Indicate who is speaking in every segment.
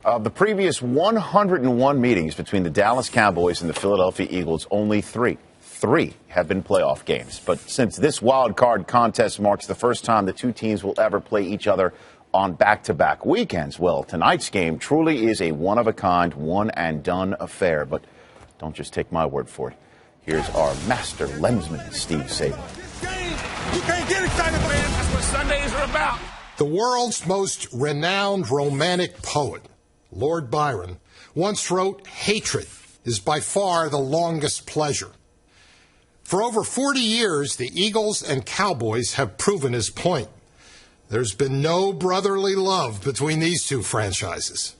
Speaker 1: Of the previous 101 meetings between the Dallas Cowboys and the Philadelphia Eagles, only three have been playoff games. But since this wild card contest marks the first time the two teams will ever play each other on back-to-back weekends, well, tonight's game truly is a one-of-a-kind, one-and-done affair. But don't just take my word for it. Here's our master lensman, Steve Sabol.
Speaker 2: You can't get excited, man. That's what Sundays are about.
Speaker 3: The world's most renowned romantic poet, Lord Byron, once wrote, "Hatred is by far the longest pleasure." For over 40 years, the Eagles and Cowboys have proven his point. There's been no brotherly love between these two franchises.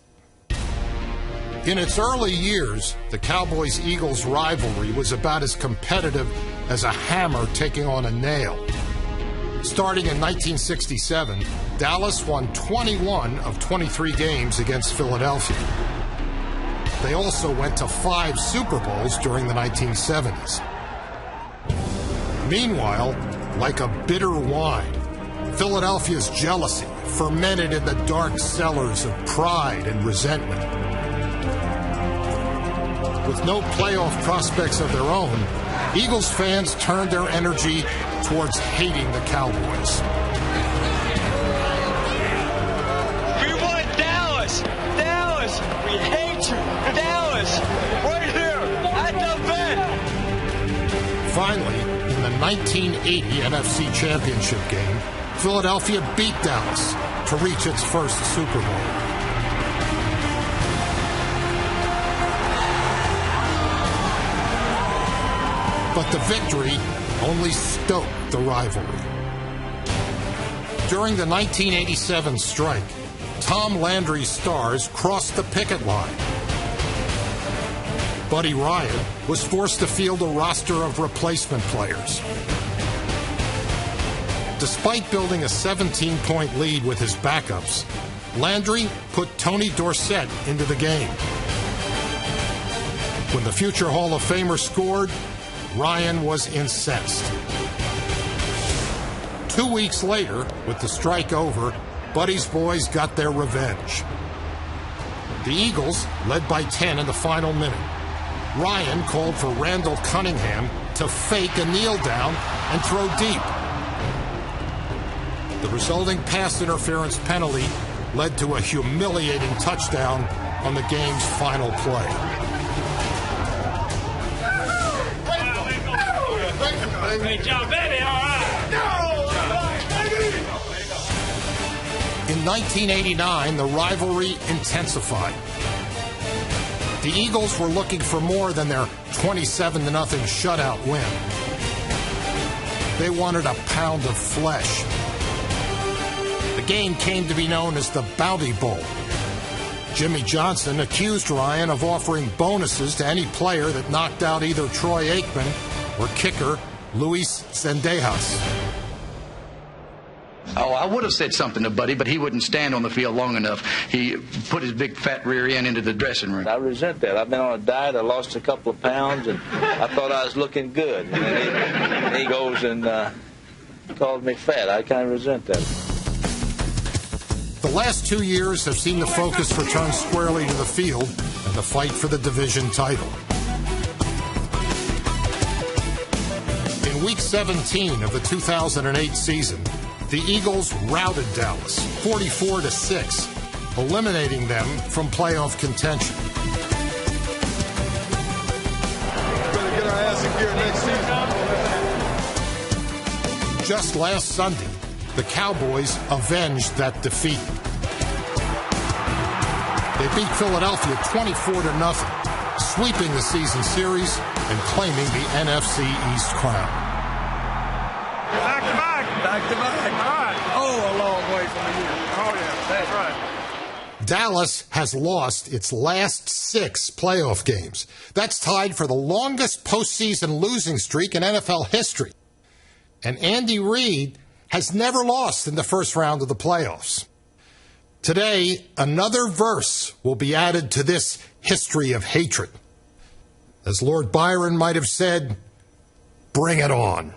Speaker 3: In its early years, the Cowboys-Eagles rivalry was about as competitive as a hammer taking on a nail. Starting in 1967, Dallas won 21 of 23 games against Philadelphia. They also went to 5 Super Bowls during the 1970s. Meanwhile, like a bitter wine, Philadelphia's jealousy fermented in the dark cellars of pride and resentment. With no playoff prospects of their own, Eagles fans turned their energy towards hating the Cowboys.
Speaker 4: We want Dallas! Dallas! We hate you! Dallas! Right here! At the vet!
Speaker 3: Finally, in the 1980 NFC Championship game, Philadelphia beat Dallas to reach its first Super Bowl. But the victory only stoked the rivalry. During the 1987 strike, Tom Landry's Stars crossed the picket line. Buddy Ryan was forced to field a roster of replacement players. Despite building a 17-point lead with his backups, Landry put Tony Dorsett into the game. When the future Hall of Famer scored, Ryan was incensed. 2 weeks later, with the strike over, Buddy's boys got their revenge. The Eagles led by 10 in the final minute. Ryan called for Randall Cunningham to fake a kneel down and throw deep. The resulting pass interference penalty led to a humiliating touchdown on the game's final play.
Speaker 4: Great job, baby. All right.
Speaker 3: In 1989, the rivalry intensified. The Eagles were looking for more than their 27-0 shutout win. They wanted a pound of flesh. The game came to be known as the Bounty Bowl. Jimmy Johnson accused Ryan of offering bonuses to any player that knocked out either Troy Aikman or kicker Luis Zendejas.
Speaker 5: Oh, I would have said something to Buddy, but he wouldn't stand on the field long enough. He put his big fat rear end into the dressing room.
Speaker 6: I resent that. I've been on a diet. I lost a couple of pounds, and I thought I was looking good. And then he goes and called me fat. I kind of resent that.
Speaker 3: The last 2 years have seen the focus return squarely to the field and the fight for the division title. In Week 17 of the 2008 season, the Eagles routed Dallas 44-6, eliminating them from playoff contention.
Speaker 2: Better get our ass in gear next season.
Speaker 3: Just last Sunday, the Cowboys avenged that defeat. They beat Philadelphia 24-0, sweeping the season series and claiming the NFC East crown.
Speaker 2: Back-to-back. All right. Oh, a long way from the year. Oh, yeah, that's right.
Speaker 3: Dallas has lost its last 6 playoff games. That's tied for the longest postseason losing streak in NFL history. And Andy Reid has never lost in the first round of the playoffs. Today, another verse will be added to this history of hatred. As Lord Byron might have said, bring it on.